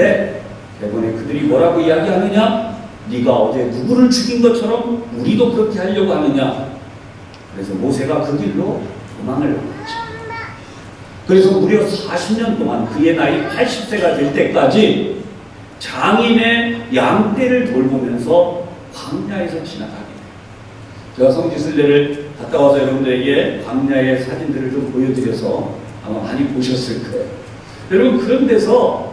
그런데 대본에 그들이 뭐라고 이야기하느냐? 네가 어제 누구를 죽인 것처럼 우리도 그렇게 하려고 하느냐? 그래서 모세가 그 길로 도망을 나갔죠. 그래서 무려 40년 동안 그의 나이 80세가 될 때까지 장인의 양떼를 돌보면서 광야에서 지나가게 돼요. 제가 성지순례를 갔다 와서 여러분들에게 광야의 사진들을 좀 보여드려서 아마 많이 보셨을 거예요. 여러분, 그런 데서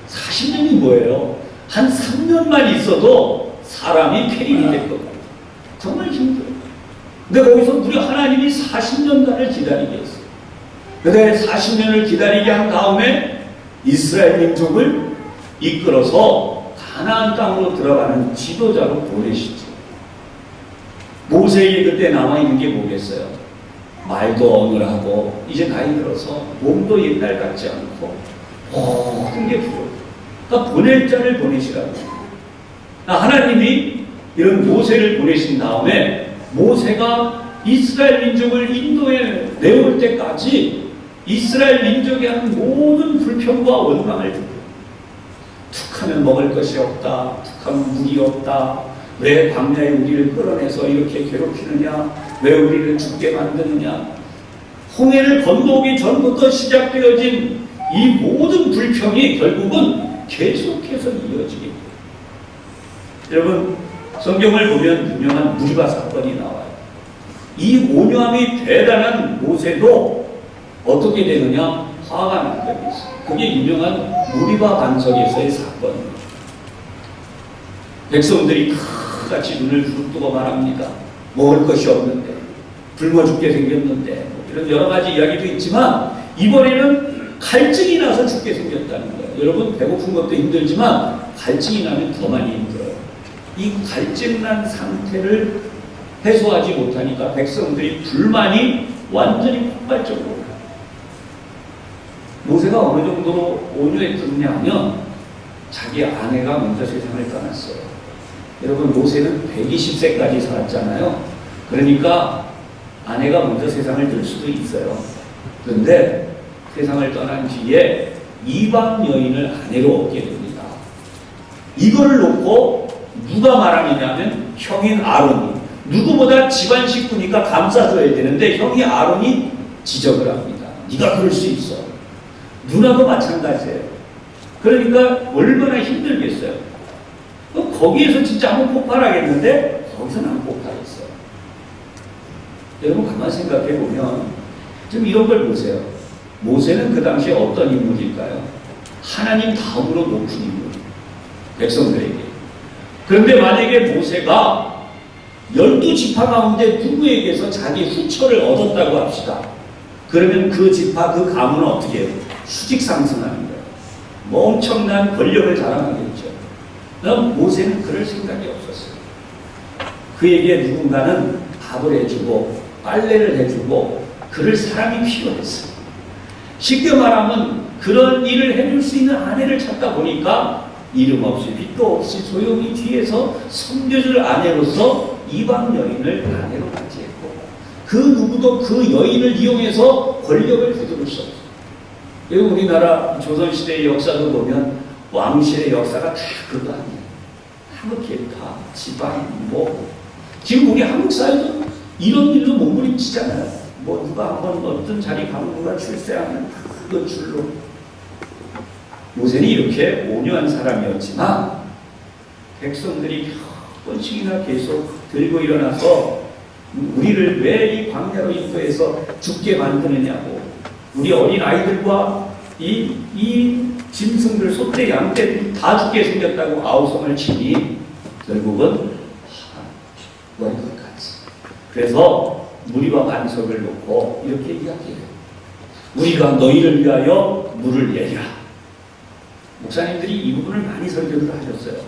40년이 뭐예요? 한 3년만 있어도 사람이 폐인이 될 것 같아요. 정말 힘들어요. 근데 거기서 우리 하나님이 40년간을 기다리게 했어요. 그런데 40년을 기다리게 한 다음에 이스라엘 민족을 이끌어서 가나안 땅으로 들어가는 지도자로 보내시죠. 모세에게 그때 남아있는 게 뭐겠어요? 말도 어눌하고 이제 나이 들어서 몸도 옛날 같지 않고 모든 게 부러워요. 그러니까 보낼 자를 보내시라고. 하나님이 이런 모세를 보내신 다음에 모세가 이스라엘 민족을 인도에 내올 때까지 이스라엘 민족이 하는 모든 불평과 원망을 듣고, 툭하면 먹을 것이 없다, 툭하면 물이 없다, 왜 광야에 우리를 끌어내서 이렇게 괴롭히느냐, 왜 우리를 죽게 만드느냐, 홍해를 건너오기 전부터 시작되어진 이 모든 불평이 결국은 계속해서 이어지게 돼요. 여러분, 성경을 보면 유명한 무리바 사건이 나와요. 이 온유함이 대단한 모세도 어떻게 되느냐? 화가 난 적이 있어요. 그게 유명한 무리바 반석에서의 사건입니다. 백성들이 같이 눈을 부릅뜨고 말합니다. 먹을 것이 없는데, 굶어 죽게 생겼는데, 이런 여러 가지 이야기도 있지만 이번에는 갈증이 나서 죽게 생겼다는 거예요. 여러분, 배고픈 것도 힘들지만 갈증이 나면 더 많이 힘들어요. 이 갈증난 상태를 해소하지 못하니까 백성들이 불만이 완전히 폭발적으로 올라요. 모세가 어느 정도로 온유했느냐 하면 자기 아내가 먼저 세상을 떠났어요. 여러분, 모세는 120세까지 살았잖아요. 그러니까 아내가 먼저 세상을 들 수도 있어요. 그런데 세상을 떠난 뒤에 이방 여인을 아내로 얻게 됩니다. 이거를 놓고 누가 말하느냐면 형인 아론이, 누구보다 집안 식구니까 감싸줘야 되는데 형이 아론이 지적을 합니다. 네가 그럴 수 있어. 누나도 마찬가지예요. 그러니까 얼마나 힘들겠어요. 거기에서 진짜 한번 폭발하겠는데 거기서는 안 폭발했어요. 여러분, 가만히 생각해 보면 지금 이런 걸 보세요. 모세는 그 당시에 어떤 인물일까요? 하나님 다음으로 높은 인물, 백성들에게. 그런데 만약에 모세가 12지파 가운데 누구에게서 자기 후처를 얻었다고 합시다. 그러면 그 지파, 그 가문은 어떻게 해요? 수직 상승하는 거예요. 뭐 엄청난 권력을 자랑하겠죠. 그럼 모세는 그럴 생각이 없었어요. 그에게 누군가는 밥을 해주고 빨래를 해주고 그럴 사람이 필요했어요. 쉽게 말하면 그런 일을 해줄 수 있는 아내를 찾다 보니까 이름 없이 빛도 없이 조용히 뒤에서 섬겨줄 아내로서 이방 여인을 아내로 맞이했고, 그 누구도 그 여인을 이용해서 권력을 휘두를 수 없어요. 여기 우리나라 조선시대의 역사도 보면 왕실의 역사가 다 그거 아니에요. 한국계파, 지방, 뭐 지금 우리 한국 사회도 이런 일로 몸부림치잖아요. 뭐 누가 한번 어떤 자리 가면 누가 출세하면 그 줄로. 모세는 이렇게 온유한 사람이었지만 백성들이 몇 번씩이나 계속 들고 일어나서 우리를 왜 이 광야로 인도해서 죽게 만드느냐고, 우리 어린 아이들과 이 짐승들, 소떼, 양떼들이 다 죽게 생겼다고 아우성을 치니 결국은 머리끝까지. 그래서 무리바 반석을 놓고 이렇게 이야기해요. 우리가 너희를 위하여 물을 내리라. 목사님들이 이 부분을 많이 설교를 하셨어요.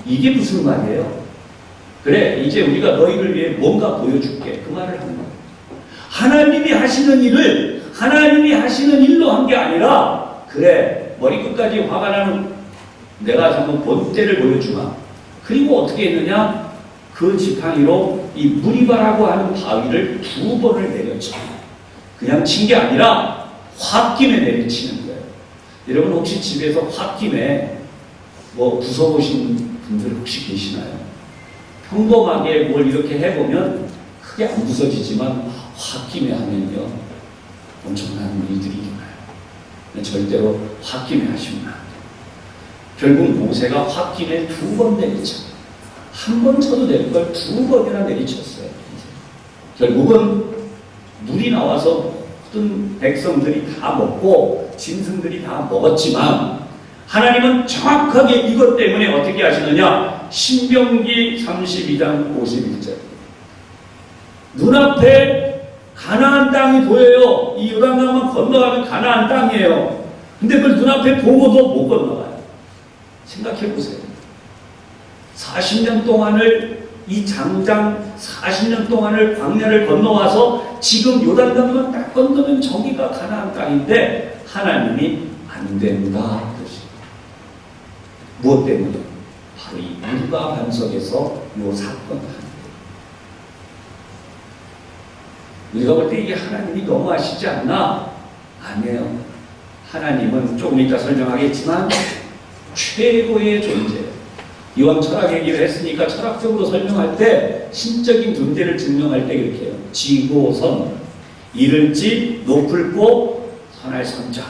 이게 무슨 말이에요? 그래, 이제 우리가 너희를 위해 뭔가 보여줄게. 그 말을 하는 거예요. 하나님이 하시는 일을 하나님이 하시는 일로 한 게 아니라, 그래, 머리끝까지 화가 나는 내가 한번 본때를 보여주마. 그리고 어떻게 했느냐? 그 지팡이로 이 무리바라고 하는 바위를 2번을 내려쳐. 그냥 친 게 아니라 홧김에 내리치는 거예요. 여러분 혹시 집에서 홧김에 뭐 부숴보신 분들 혹시 계시나요? 평범하게 뭘 이렇게 해보면 크게 안 부서지지만 홧김에 하면요 엄청난 일들이 일어나요. 절대로 홧김에 하시면 안 돼요. 결국 모세가 홧김에 2번 내리쳐. 한 번 쳐도 될 걸 2번이나 내리쳤어요. 결국은 물이 나와서 모든 백성들이 다 먹고 짐승들이 다 먹었지만 하나님은 정확하게 이것 때문에 어떻게 하시느냐? 신명기 32장 51절. 눈앞에 가나안 땅이 보여요. 이 요단강만 건너가면 가나안 땅이에요. 근데 그걸 눈앞에 보고도 못 건너가요. 생각해 보세요. 40년 동안을 이 장장 40년 동안을 광야를 건너와서 지금 요단강만 딱 건너면 저기가 가나안 땅인데 하나님이 안 된다 그러십니다. 무엇 때문에? 바로 이 물과 반석에서 요 사건을 하는 거예요. 우리가 볼 때 이게 하나님이 너무하시지 않나? 아니에요. 하나님은 조금 이따 설명하겠지만 최고의 존재예요. 이왕 철학 얘기를 했으니까 철학적으로 설명할 때 신적인 존재를 증명할 때 이렇게 해요. 지고선, 이를지 높을고 선할 선자.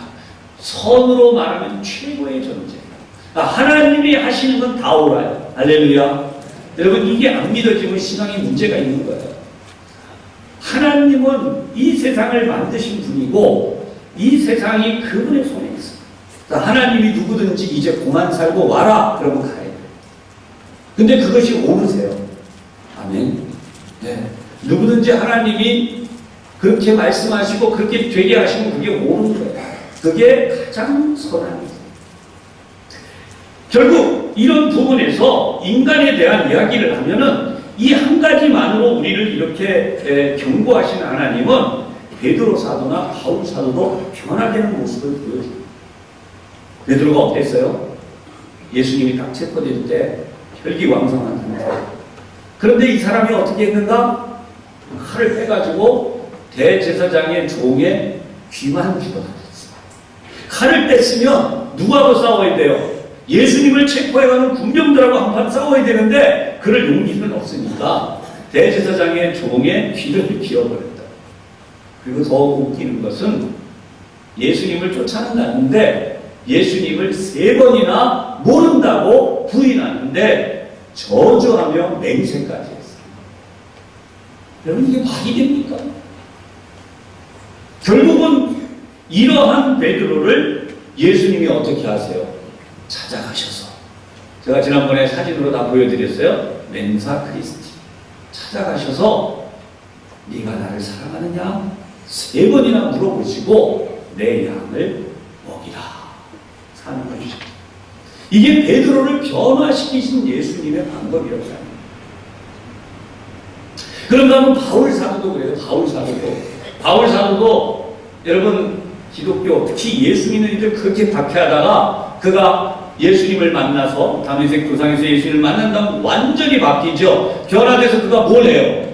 선으로 말하면 최고의 존재. 하나님이 하시는 건 다 옳아요. 할렐루야. 여러분 이게 안 믿어지면 신앙에 문제가 있는 거예요. 하나님은 이 세상을 만드신 분이고 이 세상이 그분의 손에 있어요. 하나님이 누구든지 이제 그만 살고 와라 그러면 가야 돼요. 근데 그것이 옳으세요. 아멘. 네. 누구든지 하나님이 그렇게 말씀하시고 그렇게 되게 하시면 그게 옳은 거예요. 그게 가장 선한 거예요. 결국 이런 부분에서 인간에 대한 이야기를 하면은 이 한 가지만으로 우리를 이렇게 경고하신 하나님은 베드로 사도나 바울 사도도 변화되는 모습을 보여줍니다. 베드로가 어땠어요? 예수님이 딱 체포될 때 혈기왕성한 상태. 그런데 이 사람이 어떻게 했는가? 칼을 빼가지고 대제사장의 종의 귀만 집어넣었어요. 칼을 뺐으면 누구하고 싸워야 돼요? 예수님을 체포해가는 군병들하고 한판 싸워야 되는데 그럴 용기는 없으니까 대제사장의 종의 귀를 비워버렸다. 그리고 더 웃기는 것은 예수님을 쫓아낸다는데 예수님을 3번이나 모른다고 부인하는데 저주하며 맹세까지 했어요. 여러분 이게 말이 됩니까? 결국은 이러한 베드로를 예수님이 어떻게 하세요? 찾아가셔서 제가 지난번에 사진으로 다 보여드렸어요. 멘사 크리스티 찾아가셔서 네가 나를 사랑하느냐? 3번이나 물어보시고 내 양을 먹이라 사는 것이죠. 이게 베드로를 변화시키신 예수님의 방법이라고 합니다. 그런가 하면 바울 사도도 그래요. 바울 사도도 여러분 기독교 특히 예수 믿는 이들 그렇게 박해하다가 그가 예수님을 만나서 다메섹 도상에서 예수님을 만난 다음 완전히 바뀌죠. 변화돼서 그가 뭘 해요?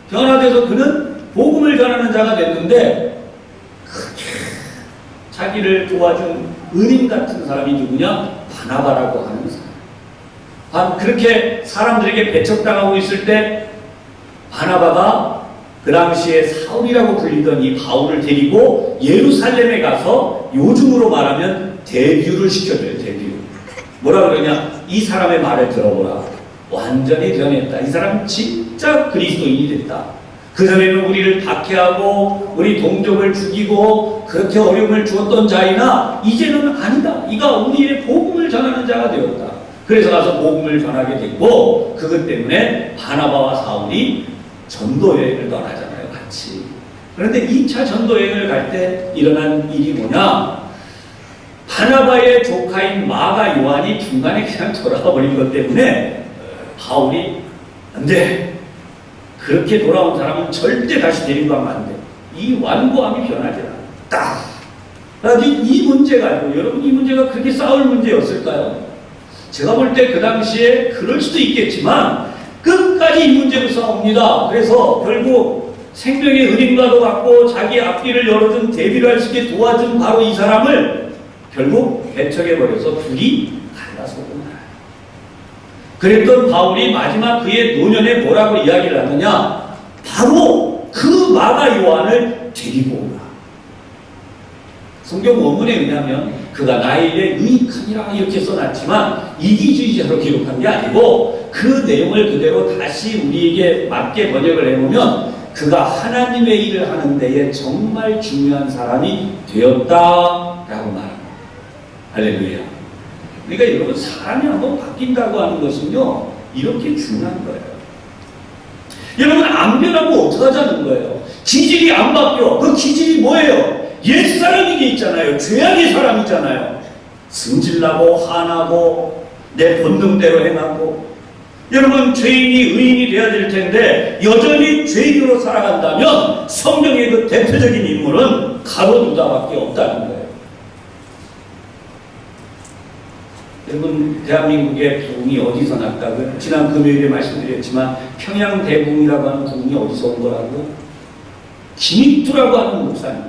변화돼서 그는 복음을 전하는 자가 됐는데 자기를 도와준 은인 같은 사람이 누구냐? 바나바라고 하는 사람. 그렇게 사람들에게 배척당하고 있을 때 바나바가 그 당시에 사울이라고 불리던 이 바울을 데리고 예루살렘에 가서 요즘으로 말하면 데뷔를 시켜줘요. 데뷔. 뭐라 그러냐? 이 사람의 말을 들어보라. 완전히 변했다. 이 사람 진짜 그리스도인이 됐다. 그전에는 우리를 박해하고 우리 동족을 죽이고 그렇게 어려움을 주었던 자이나 이제는 아니다. 이가 우리의 복음을 전하는 자가 되었다. 그래서 가서 복음을 전하게 됐고 그것 때문에 바나바와 사울이 전도여행을 떠나잖아요. 같이. 그런데 2차 전도여행을 갈 때 일어난 일이 뭐냐? 바나바의 조카인 마가 요한이 중간에 그냥 돌아가 버린 것 때문에 바울이 안 돼. 그렇게 돌아온 사람은 절대 다시 데리고 가면 안 돼. 이 완고함이 변하지 않았다. 이 문제가, 여러분 이 문제가 그렇게 싸울 문제였을까요? 제가 볼 때 그 당시에 그럴 수도 있겠지만 끝까지 이 문제로 싸웁니다. 그래서 결국 생명의 은인과도 같고 자기 앞길을 열어준 데뷔를 할 수 있게 도와준 바로 이 사람을 결국 배척해버려서 둘이 갈라서고 말아요. 그랬던 바울이 마지막 그의 노년에 뭐라고 이야기를 하느냐? 바로 그 마가 요한을 데리고 오라. 성경 원문에 의하면 그가 나에게 유익하니라 이렇게 써놨지만 이기주의자로 기록한 게 아니고 그 내용을 그대로 다시 우리에게 맞게 번역을 해보면 그가 하나님의 일을 하는 데에 정말 중요한 사람이 되었다라고 말합니다. 할렐루야. 그러니까 여러분, 사람이 한번 바뀐다고 하는 것은요, 이렇게 중요한 거예요. 여러분, 안 변하고 어떡하자는 거예요? 기질이 안 바뀌어. 그 기질이 뭐예요? 옛사람이 게 있잖아요. 죄악의 사람이잖아요. 승질나고 화나고 내 본능대로 행하고. 여러분, 죄인이 의인이 되어야 될 텐데 여전히 죄인으로 살아간다면 성경의 그 대표적인 인물은 가롯유다밖에 없다는 거예요. 여러분, 대한민국의 부흥이 어디서 났다고요? 지난 금요일에 말씀드렸지만 평양대부흥이라고 하는 부흥이 어디서 온 거라고요? 김익두라고 하는 목사님,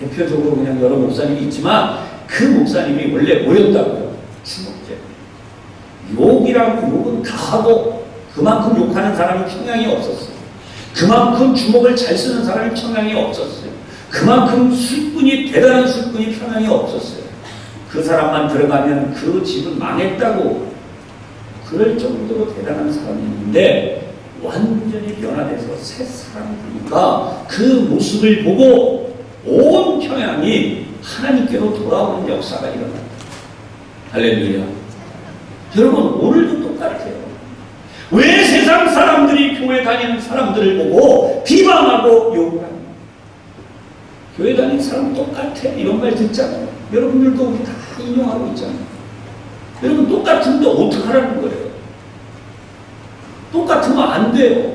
대표적으로 그냥 여러 목사님이 있지만 그 목사님이 원래 뭐였다고요? 주목제. 욕이라고 욕은 다 하고 그만큼 욕하는 사람이 평양에 없었어요. 그만큼 주먹을 잘 쓰는 사람이 평양에 없었어요. 그만큼 술꾼이, 대단한 술꾼이 평양에 없었어요. 그 사람만 들어가면 그 집은 망했다고 그럴 정도로 대단한 사람이었는데 완전히 변화돼서 새 사람이니까 그 모습을 보고 온 평양이 하나님께로 돌아오는 역사가 일어납니다. 할렐루야. 여러분, 오늘도 똑같아요. 왜 세상 사람들이 교회 다니는 사람들을 보고 비방하고 욕을 합니까? 교회 다니는 사람 똑같아. 이런 말 듣잖아요. 여러분들도 우리 다 인용하고 있잖아요. 여러분, 똑같은데 어떡하라는 거예요? 똑같으면 안 돼요.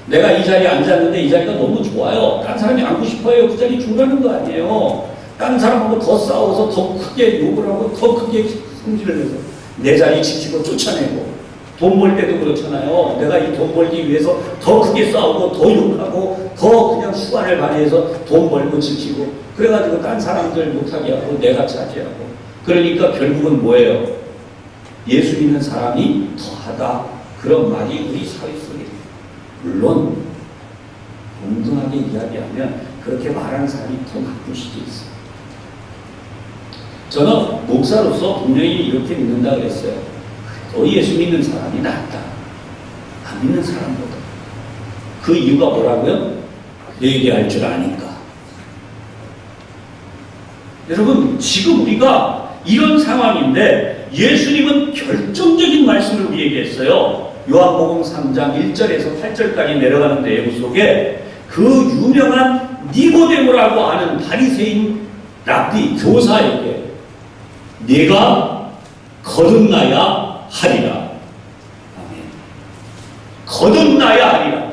내가 이 자리에 앉았는데 이 자리가 너무 좋아요. 딴 사람이 앉고 싶어요. 그 자리 주라는 거 아니에요. 딴 사람하고 더 싸워서 더 크게 욕을 하고 더 크게 성질을 내서 내 자리 지키고 쫓아내고. 돈 벌 때도 그렇잖아요. 내가 이 돈 벌기 위해서 더 크게 싸우고 더 욕하고 더 그냥 수완을 발휘해서 돈 벌고 지키고 그래가지고 딴 사람들 못하게 하고 내가 차지하고. 그러니까 결국은 뭐예요? 예수 믿는 사람이 더하다. 그런 말이 우리 사회 속에. 물론 공정하게 이야기하면 그렇게 말하는 사람이 더 나쁠 수도 있어요. 저는 목사로서 분명히 이렇게 믿는다 그랬어요. 예수 믿는 사람이 낫다. 안 믿는 사람보다. 그 이유가 뭐라고요? 얘기할 줄 아니까. 여러분, 지금 우리가 이런 상황인데 예수님은 결정적인 말씀을 우리에게 했어요. 요한복음 3장 1절에서 8절까지 내려가는 내용 속에 그 유명한 니고데모라고 하는 바리새인 랍비 교사에게 네가 거듭나야 하리라. 아멘. 거듭나야 하리라.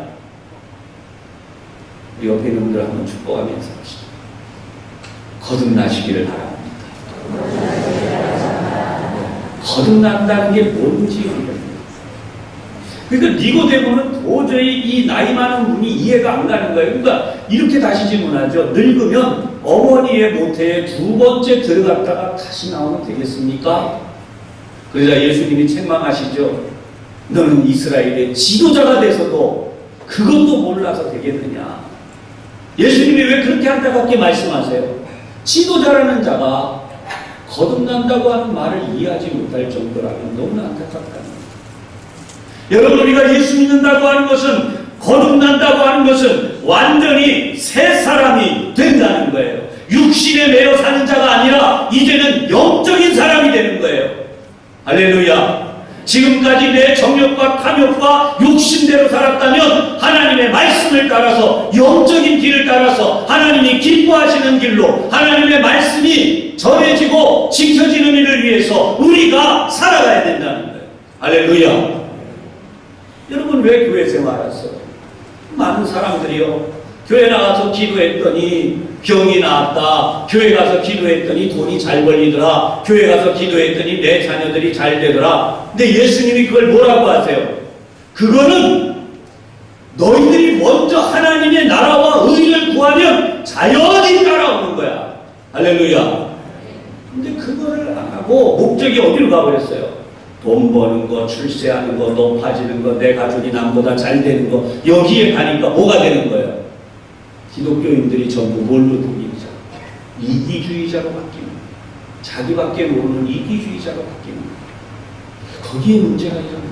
우리 옆에 있는 분들 한번 축복하면서 합시다. 거듭나시기를 바랍니다. 거듭난다는 게 뭔지 우리가. 그러니까 니고데모는 도저히 이 나이 많은 분이 이해가 안 가는 거예요. 그러니까 이렇게 다시 질문하죠. 늙으면 어머니의 모태에 두 번째 들어갔다가 다시 나오면 되겠습니까? 그러자 예수님이 책망하시죠. 너는 이스라엘의 지도자가 돼서도 그것도 몰라서 되겠느냐. 예수님이 왜 그렇게 안타깝게 말씀하세요? 지도자라는 자가 거듭난다고 하는 말을 이해하지 못할 정도라면 너무나 안타깝다는 거예요. 여러분, 우리가 예수 믿는다고 하는 것은, 거듭난다고 하는 것은 완전히 새 사람이 된다는 거예요. 육신에 매여 사는 자가 아니라 이제는 영적인 사람이 되는 거예요. 할렐루야. 지금까지 내 정욕과 탐욕과 욕심대로 살았다면 하나님의 말씀을 따라서, 영적인 길을 따라서 하나님이 기뻐하시는 길로 하나님의 말씀이 전해지고 지켜지는 일을 위해서 우리가 살아가야 된다는 거예요. 할렐루야. 여러분, 왜 교회 생활하세요? 많은 사람들이요, 교회 나가서 기도했더니 병이 나았다. 교회 가서 기도했더니 돈이 잘 벌리더라. 교회 가서 기도했더니 내 자녀들이 잘 되더라. 근데 예수님이 그걸 뭐라고 하세요? 그거는 너희들이 먼저 하나님의 나라와 의를 구하면 자연히 따라오는 거야. 할렐루야. 그거를 안 하고 목적이 어디로 가버렸어요? 돈 버는 거, 출세하는 거, 높아지는 거, 내 가족이 남보다 잘 되는 거, 여기에 가니까 뭐가 되는 거예요? 기독교인들이 전부 뭘로 돌리자? 이기주의자로 바뀌는 거예요. 자기밖에 모르는 이기주의자로 바뀌는 거예요. 거기에 문제가 있잖아요.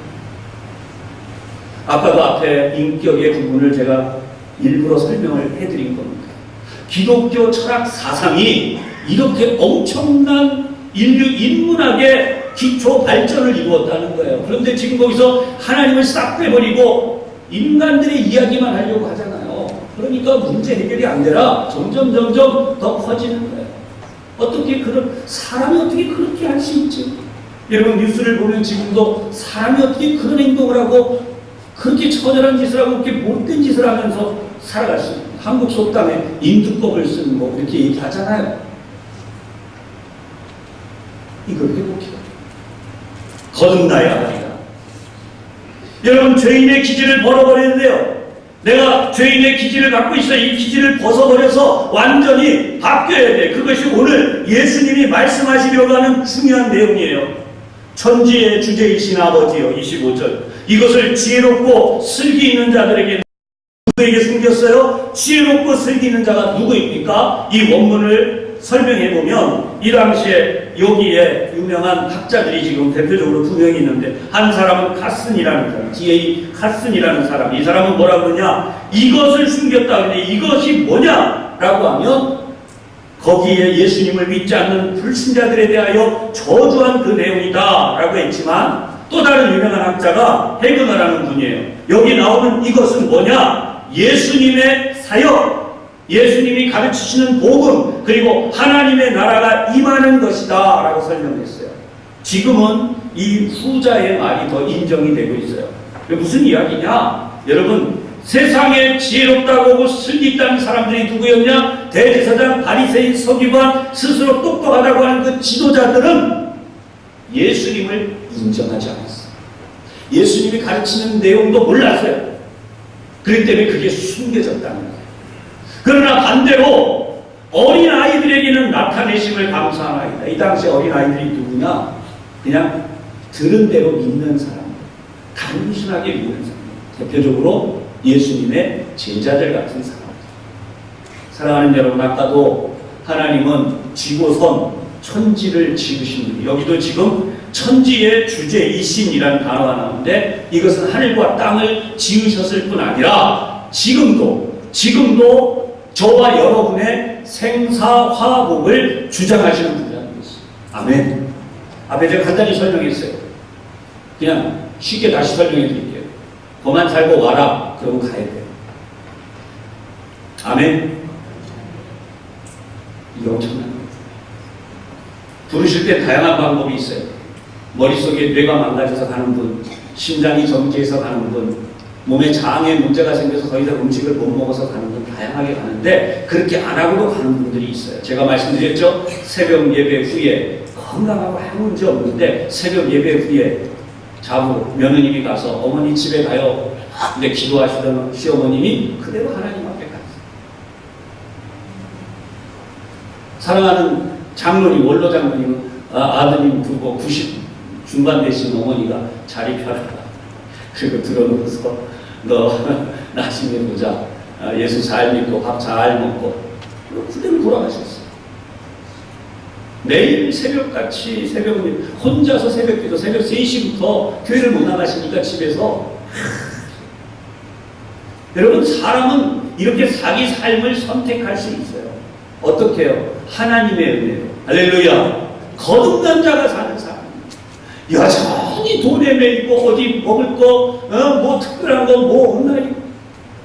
아까도 앞에 인격의 부분을 제가 일부러 설명을 해드린 겁니다. 기독교 철학 사상이 이렇게 엄청난 인류 인문학의 기초 발전을 이루었다는 거예요. 그런데 지금 거기서 하나님을 싹 빼버리고 인간들의 이야기만 하려고 하잖아요. 그러니까 문제 해결이 안 되라 점점 더 커지는 거예요. 사람이 어떻게 그렇게 할 수 있지? 여러분 뉴스를 보면 지금도 사람이 어떻게 그런 행동을 하고 그렇게 처절한 짓을 하고 그렇게 못된 짓을 하면서 살아갈 수 있는, 한국 속담에 인두법을 쓰는 거 이렇게 얘기하잖아요. 이걸 회복해야 거듭나야 합니다. 여러분 죄인의 기질을 버려버려야 돼요. 내가 죄인의 기질을 갖고 있어. 이 기질을 벗어버려서 완전히 바뀌어야 돼. 그것이 오늘 예수님이 말씀하시려고 하는 중요한 내용이에요. 천지의 주제이신 아버지여, 25절. 이것을 지혜롭고 슬기 있는 자들에게 누구에게 숨겼어요? 지혜롭고 슬기 있는 자가 누구입니까? 이 원문을 설명해보면 이 당시에 여기에 유명한 학자들이 지금 대표적으로 두 명이 있는데, 한 사람은 카슨이라는 사람, D.A. 카슨이라는 사람. 이 사람은 뭐라 그러냐? 이것을 숨겼다. 근데 이것이 뭐냐라고 하면 거기에 예수님을 믿지 않는 불신자들에 대하여 저주한 그 내용이다 라고 했지만, 또 다른 유명한 학자가 헤그너라는 분이에요. 여기 나오는 이것은 뭐냐? 예수님의 사역, 예수님이 가르치시는 복음, 그리고 하나님의 나라가 임하는 것이다 라고 설명했어요. 지금은 이 후자의 말이 더 인정이 되고 있어요. 무슨 이야기냐? 여러분, 세상에 지혜롭다고 하고 슬기 있다는 사람들이 누구였냐? 대제사장, 바리새인, 서기관, 스스로 똑똑하다고 하는 그 지도자들은 예수님을 인정하지 않았어요. 예수님이 가르치는 내용도 몰랐어요. 그렇기 때문에 그게 숨겨졌다는 거예요. 그러나 반대로 어린아이들에게는 나타내심을 감사하나이다. 이 당시 어린아이들이 누구냐? 그냥 들은 대로 믿는 사람, 단순하게 믿는 사람, 대표적으로 예수님의 제자들 같은 사람. 사랑하는 여러분, 아까도 하나님은 지고선 천지를 지으신 분이, 여기도 지금 천지의 주제이신이라는 단어가 나오는데, 이것은 하늘과 땅을 지으셨을 뿐 아니라 지금도 저와 여러분의 생사화복을 주장하시는 분이라는 것이죠. 아멘. 앞에 제가 간단히 설명했어요. 그냥 쉽게 다시 설명해 드릴게요. 그만 살고 와라. 그러고 가야 돼요. 아멘. 이게 엄청난 거예요. 부르실 때 다양한 방법이 있어요. 머릿속에 뇌가 망가져서 가는 분, 심장이 정지해서 가는 분, 몸에 장에 문제가 생겨서 더 이상 음식을 못 먹어서 가는 분, 다양하게 가는데 그렇게 안 하고도 가는 분들이 있어요. 제가 말씀드렸죠? 새벽 예배 후에 건강하고 아무 문제 없는데 새벽 예배 후에 자부 며느님이 가서 어머니 집에 가요. 근데 기도하시던 시어머님이 그대로 하나님 앞에 갔어요. 사랑하는 장로님, 원로 장로님, 아드님 두고 90 중반 되신 어머니가 자리 펴라. 그리고 들어놓고서 너 나중에 보자. 예수 잘 믿고 밥 잘 먹고. 그대로 돌아가셨어요. 매일 새벽같이 새벽은 혼자서 새벽기도 새벽 3시부터 교회를 못 나가시니까 집에서 여러분, 사람은 이렇게 자기 삶을 선택할 수 있어요. 어떻게 해요? 하나님의 은혜로. 할렐루야. 거듭난 자가 사는 사람. 여전히 돈에 매이고 어디 먹을 거, 뭐 특별한 거 뭐 없나요?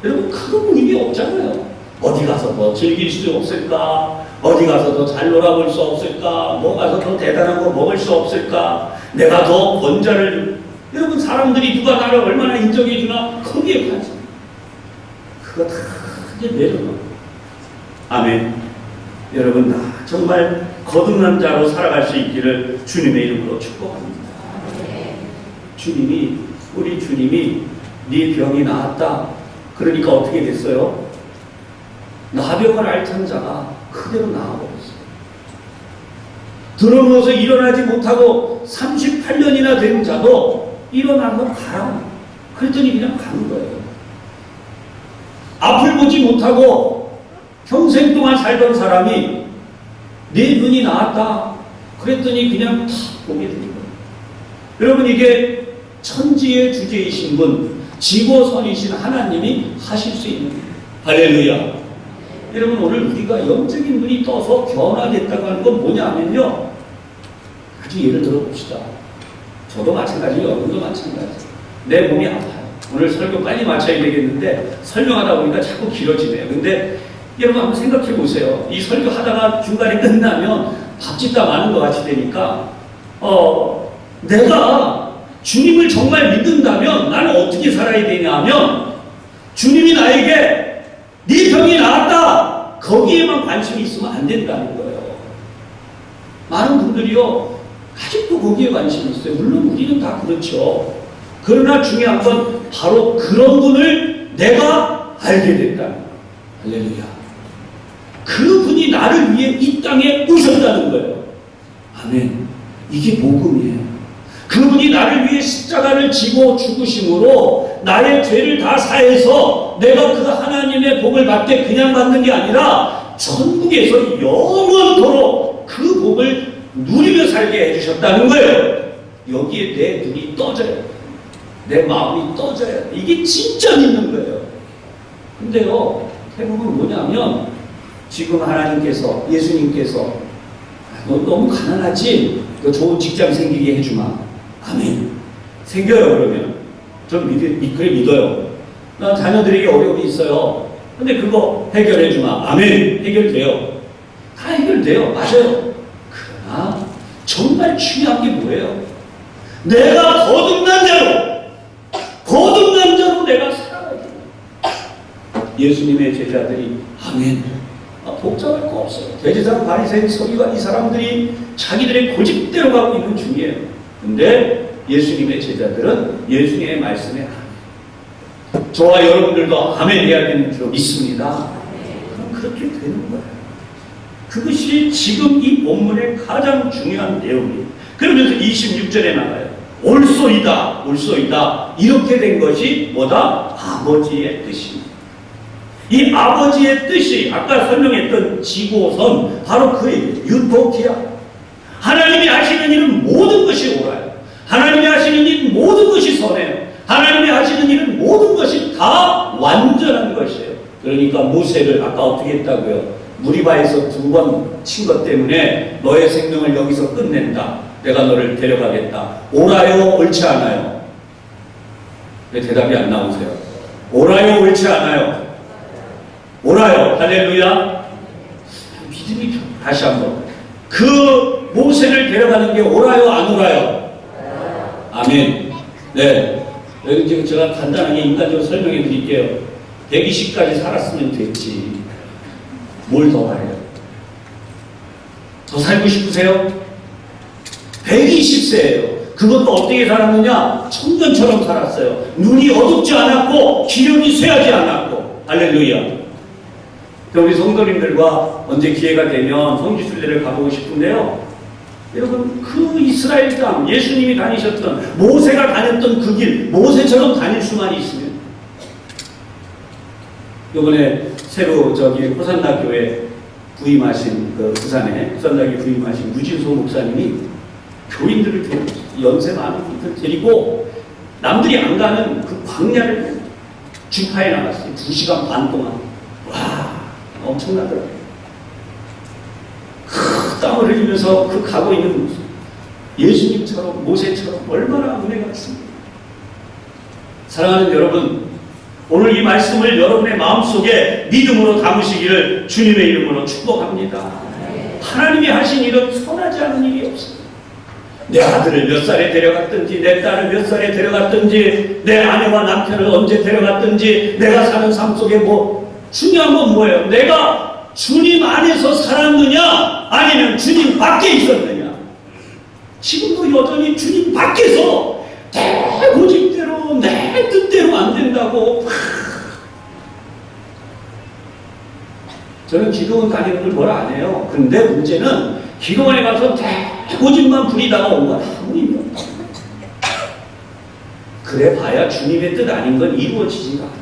여러분, 그런 의미 없잖아요. 어디 가서 뭐 즐길 수 없을까? 어디 가서 더 잘 놀아볼 수 없을까? 뭐 가서 더 대단한 거 먹을 수 없을까? 내가 더 권자를, 여러분, 사람들이 누가 나를 얼마나 인정해 주나? 거기에 관심. 그거 다 이제 내려놓고. 아멘. 여러분, 나 정말 거듭난 자로 살아갈 수 있기를 주님의 이름으로 축복합니다. 주님이, 우리 주님이 네 병이 나았다. 그러니까 어떻게 됐어요? 나병을 앓던 자가 그대로 나아버렸어요. 들어누워서 일어나지 못하고 38년이나 된 자도 일어나면 가라. 그랬더니 그냥 가는 거예요. 앞을 보지 못하고 평생 동안 살던 사람이 내 눈이 나았다. 그랬더니 그냥 탁 보게 되는 거예요. 여러분, 이게 천지의 주제이신 분, 지고선이신 하나님이 하실 수 있는 거예요. 할렐루야. 여러분, 오늘 우리가 영적인 눈이 떠서 변화됐다고 하는 건 뭐냐면요, 아주 예를 들어봅시다. 저도 마찬가지고 여러분도 마찬가지. 내 몸이 아파요. 오늘 설교 빨리 마쳐야 되겠는데 설명하다 보니까 자꾸 길어지네요. 근데 여러분 한번 생각해 보세요. 이 설교 하다가 중간에 끝나면 밥 짓다 마는 것 같이 되니까 내가 주님을 정말 믿는다면 나는 어떻게 살아야 되냐 하면, 주님이 나에게 네 병이 나았다, 거기에만 관심이 있으면 안 된다는 거예요. 많은 분들이요 아직도 거기에 관심이 있어요. 물론 우리는 다 그렇죠. 그러나 중요한 건 바로 그런 분을 내가 알게 됐다는 거예요. 할렐루야. 그분이 나를 위해 이 땅에 오셨다는 거예요. 아멘. 이게 복음이에요. 그분이 나를 위해 십자가를 지고 죽으심으로 나의 죄를 다 사해서 내가 그 하나님의 복을 받게 그냥 받는 게 아니라 천국에서 영원토록 그 복을 누리며 살게 해주셨다는 거예요. 여기에 내 눈이 떠져요. 내 마음이 떠져요. 이게 진짜 믿는 거예요. 근데요, 대부분 뭐냐면 지금 하나님께서, 예수님께서 너 너무 가난하지? 너 좋은 직장 생기게 해주마. 아멘. 생겨요. 그러면 전 그래 믿어요. 나 자녀들에게 어려움이 있어요. 근데 그거 해결해주마. 아멘. 해결돼요. 다 해결돼요. 맞아요. 그러나 정말 중요한 게 뭐예요? 내가 거듭난 자로 내가 살아가야 돼요. 예수님의 제자들이 아멘. 복잡할 거 없어요. 대제사장, 바리새인, 서기관, 이 사람들이 자기들의 고집대로 가고 있는 중이에요. 근데 예수님의 제자들은 예수님의 말씀에 아멘. 저와 여러분들도 아멘 해야 되는 줄 믿습니다. 그럼 그렇게 되는 거예요. 그것이 지금 이 본문의 가장 중요한 내용이에요. 그러면서 26절에 나와요. 옳소이다, 옳소이다. 이렇게 된 것이 뭐다? 아버지의 뜻입니다. 이 아버지의 뜻이 아까 설명했던 지고선, 바로 그 유토피아. 하나님이 하시는 일은 모든 것이 옳아요. 하나님이 하시는 일은 모든 것이 선해요. 하나님이 하시는 일은 모든 것이 다 완전한 것이에요. 그러니까 모세를 아까 어떻게 했다고요? 무리바에서 2번 친 것 때문에 너의 생명을 여기서 끝낸다. 내가 너를 데려가겠다. 옳아요, 옳지 않아요? 왜 대답이 안 나오세요? 옳아요, 옳지 않아요? 옳아요. 할렐루야. 믿음이 다시 한번. 그 모세를 데려가는 게 옳아요, 안 옳아요? 아멘. 네. 여기 지금 제가 간단하게 인간적으로 설명해 드릴게요. 120까지 살았으면 됐지. 뭘 더 바래요? 더 살고 싶으세요? 120세예요. 그것도 어떻게 살았느냐? 청년처럼 살았어요. 눈이 어둡지 않았고 기력이 쇠하지 않았고. 할렐루야. 우리 성도님들과 언제 기회가 되면 성지순례를 가보고 싶은데요. 여러분, 그 이스라엘 땅, 예수님이 다니셨던, 모세가 다녔던 그 길, 모세처럼 다닐 수만 있으면. 이번에 새로 호산나 교회 부임하신, 부산에 호산나교회 부임하신 유진소 목사님이 교인들을 데리고, 연세 많은 분들 데리고 남들이 안 가는 그 광야를 주파에 나갔어요. 2시간 반 동안. 와, 엄청나더라고요. 땀을 흘리면서 그 가고 있는 모습, 예수님처럼, 모세처럼 얼마나 은혜가 있습니다. 사랑하는 여러분, 오늘 이 말씀을 여러분의 마음속에 믿음으로 담으시기를 주님의 이름으로 축복합니다. 하나님이 하신 일은 선하지 않은 일이 없습니다. 내 아들을 몇 살에 데려갔든지, 내 딸을 몇 살에 데려갔든지, 내 아내와 남편을 언제 데려갔든지, 내가 사는 삶 속에 중요한 건 뭐예요? 내가 주님 안에서 살았느냐, 아니면 주님 밖에 있었느냐. 지금도 여전히 주님 밖에서 내 고집대로, 내 뜻대로 안 된다고. 저는 기도원 다니는 걸 뭐라 안 해요. 근데 문제는 기도원에 가서 고집만 부리다가 온 건 아무 의미 없다. 그래 봐야 주님의 뜻 아닌 건 이루어지지가 않아.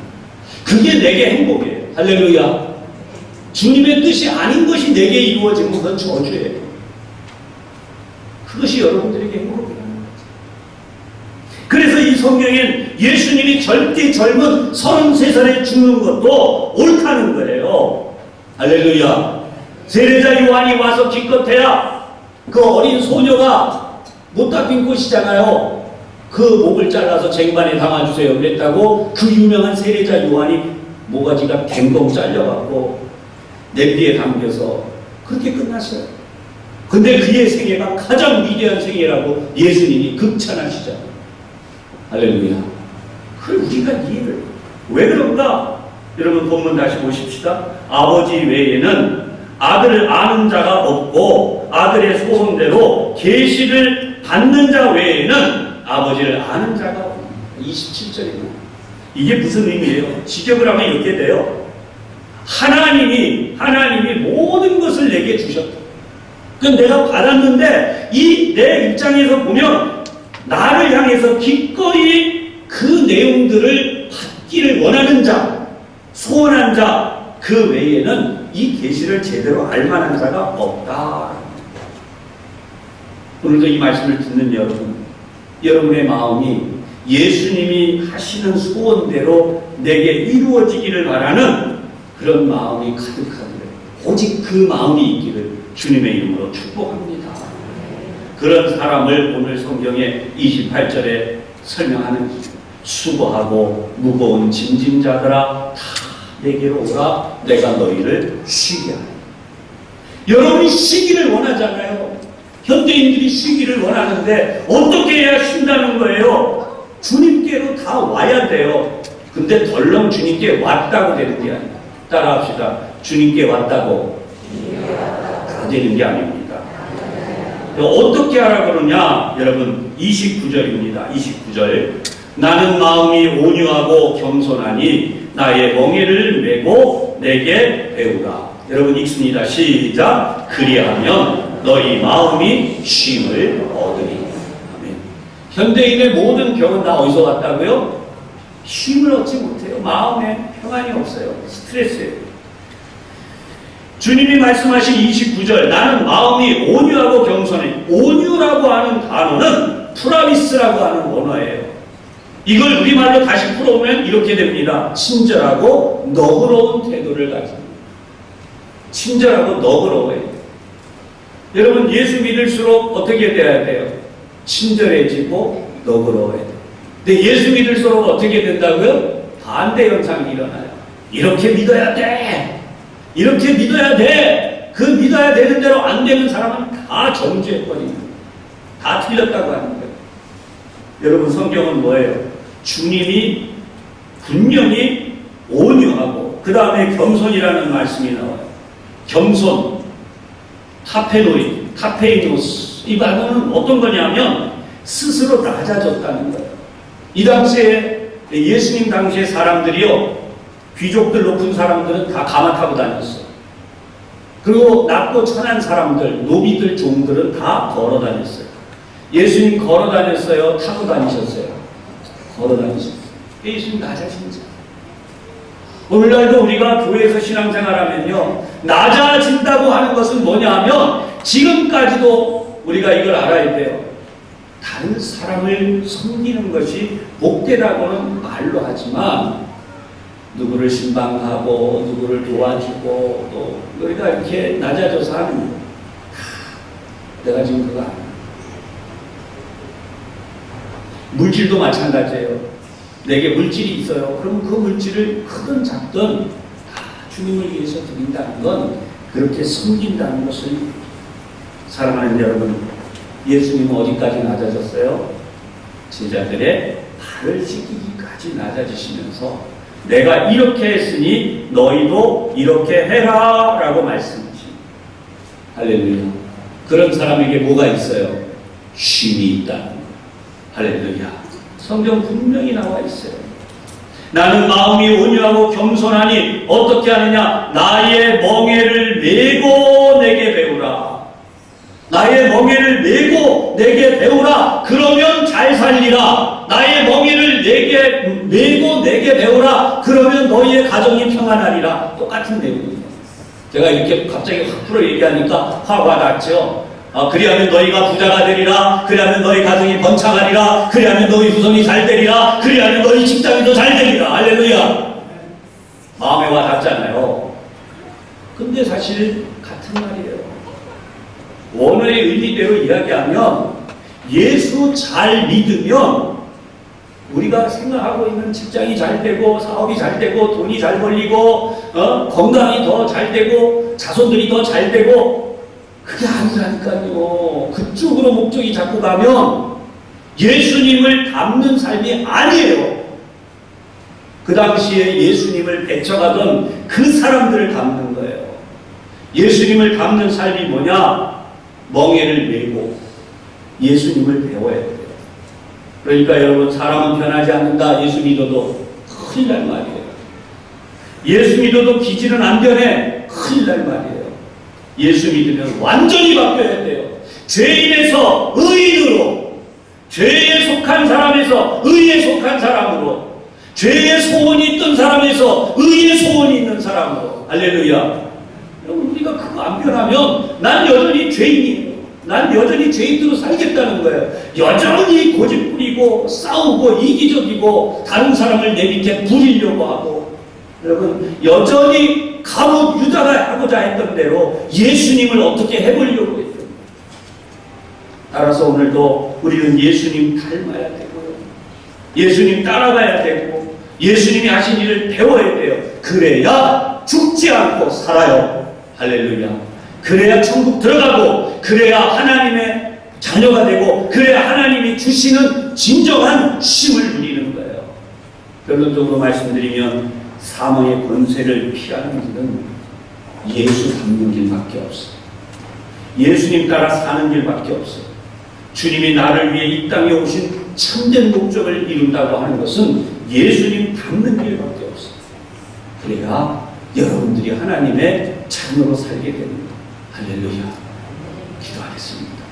그게 내게 행복이에요. 할렐루야. 주님의 뜻이 아닌 것이 내게 이루어지면 그건 저주예요. 그것이 여러분들에게 행복이라는 거죠. 그래서 이 성경엔 예수님이 절대 젊은 33살에 죽는 것도 옳다는 거예요. 할렐루야. 세례자 요한이 와서 기껏해야 그 어린 소녀가 못 닦인 곳이잖아요. 그 목을 잘라서 쟁반에 담아주세요 그랬다고 그 유명한 세례자 요한이 모가지가 댕공 잘려갖고 냄비에 담겨서 그렇게 끝났어요. 근데 그의 생애가 가장 위대한 생애라고 예수님이 극찬하시잖아요. 할렐루야. 그걸 우리가 이해를 왜 그런가? 여러분 본문 다시 보십시다. 아버지 외에는 아들을 아는 자가 없고 아들의 소원대로 계시를 받는 자 외에는 아버지를 아는 자가 없다. 27절입니다. 이게 무슨 의미예요? 직역을 하면 이렇게 돼요. 하나님이 모든 것을 내게 주셨다. 그건 내가 받았는데 이 내 입장에서 보면 나를 향해서 기꺼이 그 내용들을 받기를 원하는 자, 소원한 자 그 외에는 이 계시를 제대로 알만한 자가 없다. 오늘도 이 말씀을 듣는 여러분의 마음이 예수님이 하시는 소원대로 내게 이루어지기를 바라는 그런 마음이 가득하기를, 오직 그 마음이 있기를 주님의 이름으로 축복합니다. 그런 사람을 오늘 성경의 28절에 설명하는 수고하고 무거운 짐진 자들아 다 내게로 오라 내가 너희를 쉬게 하리. 여러분이 쉬기를 원하잖아요. 현대인들이 쉬기를 원하는데 어떻게 해야 쉰다는 거예요? 주님께로 다 와야 돼요. 근데 덜렁 주님께 왔다고 되는 게 아니에요. 따라합시다. 주님께 왔다고 다 되는 게 아닙니다. 어떻게 하라 그러냐? 여러분 29절입니다. 29절. 나는 마음이 온유하고 겸손하니 나의 멍에를 메고 내게 배우라. 여러분 읽습니다. 시작. 그리하면 너희 마음이 쉼을 얻으리. 아멘. 현대인의 모든 병은 다 어디서 왔다고요? 쉼을 얻지 못해요. 마음에 평안이 없어요. 스트레스예요. 주님이 말씀하신 29절 나는 마음이 온유하고 겸손해. 온유라고 하는 단어는 프라미스라고 하는 원어예요. 이걸 우리말로 다시 풀어보면 이렇게 됩니다. 친절하고 너그러운 태도를 가집니다. 친절하고 너그러워요. 여러분 예수 믿을수록 어떻게 돼야 돼요? 친절해지고 너그러워야 돼요. 근데 예수 믿을수록 어떻게 된다고요? 반대 현상이 일어나요. 이렇게 믿어야 돼. 이렇게 믿어야 돼. 그 믿어야 되는 대로 안 되는 사람은 다 정죄해버립니다. 다 틀렸다고 하는 거예요. 여러분 성경은 뭐예요? 주님이 분명히 온유하고 그 다음에 겸손이라는 말씀이 나와요. 겸손, 타페이노스. 이 단어는 어떤 거냐면 스스로 낮아졌다는 거예요. 이 당시에 예수님 당시에 사람들이요, 귀족들 높은 사람들은 다 가마 타고 다녔어요. 그리고 낮고 천한 사람들, 노비들, 종들은 다 걸어 다녔어요. 예수님 걸어 다녔어요? 타고 다니셨어요? 걸어 다니셨어요. 예수님 낮아진 자. 오늘날도 우리가 교회에서 신앙생활하면요, 낮아진다고 하는 것은 뭐냐 하면 지금까지도 우리가 이걸 알아야 돼요. 다른 사람을 섬기는 것이 복되다고는 말로 하지만 누구를 신방하고 누구를 도와주고 또 우리가 이렇게 낮아져서 하는 거예요. 내가 지금 그거 안 해요. 물질도 마찬가지예요. 내게 물질이 있어요. 그럼 그 물질을 크든 작든 다 주님을 위해서 드린다는 건 그렇게 섬긴다는 것을 사랑하는 여러분, 예수님은 어디까지 낮아졌어요? 제자들의 발을 씻기기까지 낮아지시면서 내가 이렇게 했으니 너희도 이렇게 해라 라고 말씀하십니다. 할렐루야. 그런 사람에게 뭐가 있어요? 쉼이 있다는 거예요. 할렐루야. 성경 분명히 나와 있어요. 나는 마음이 온유하고 겸손하니 어떻게 하느냐? 나의 멍에를 메고 내게 배우라. 나의 멍에를 메고 내게 배우라. 그러면 잘 살리라. 나의 멍에를 내게 메고 내게 배우라. 그러면 너희의 가정이 평안하리라. 똑같은 내용입니다. 제가 이렇게 갑자기 확 풀어 얘기하니까 화가 났죠. 그리하면 너희가 부자가 되리라. 그리하면 너희 가정이 번창하리라. 그리하면 너희 후손이 잘 되리라. 그리하면 너희 직장이 잘 되리라. 할렐루야. 마음에 와 닿잖아요. 근데 사실 같은 말이에요. 원어의 의미대로 이야기하면 예수 잘 믿으면 우리가 생각하고 있는 직장이 잘 되고 사업이 잘 되고 돈이 잘 벌리고 건강이 더 잘 되고 자손들이 더 잘 되고 그게 아니라니까요. 그쪽으로 목적이 자꾸 가면 예수님을 닮는 삶이 아니에요. 그 당시에 예수님을 배척하던 그 사람들을 닮는 거예요. 예수님을 닮는 삶이 뭐냐? 멍에를 메고 예수님을 배워야 돼요. 그러니까 여러분, 사람은 변하지 않는다. 예수 믿어도 큰일 날 말이에요. 예수 믿어도 기질은 안 변해. 큰일 날 말이에요. 예수 믿으면 완전히 바뀌어야 돼요. 죄인에서 의인으로, 죄에 속한 사람에서 의에 속한 사람으로, 죄의 소원이 있던 사람에서 의의 소원이 있는 사람으로. 할렐루야. 여러분, 우리가 그거 안 변하면 난 여전히 죄인이에요. 난 여전히 죄인으로 살겠다는 거예요. 여전히 고집 부리고 싸우고 이기적이고 다른 사람을 내 밑에 부리려고 하고, 여러분, 여전히 가롯 유다가 하고자 했던 대로 예수님을 어떻게 해보려고 했던 거예요. 따라서 오늘도 우리는 예수님 닮아야 되고요. 예수님 따라가야 되고 예수님이 하신 일을 배워야 돼요. 그래야 죽지 않고 살아요. 할렐루야. 그래야 천국 들어가고, 그래야 하나님의 자녀가 되고, 그래야 하나님이 주시는 진정한 쉼을 누리는 거예요. 결론적으로 말씀드리면 사망의 권세를 피하는 길은 예수 닮는 길밖에 없어요. 예수님 따라 사는 길밖에 없어요. 주님이 나를 위해 이 땅에 오신 참된 목적을 이룬다고 하는 것은 예수님 닮는 길밖에 없어요. 그래야 여러분들이 하나님의 자녀로 살게 됩니다. 할렐루야. 기도하겠습니다.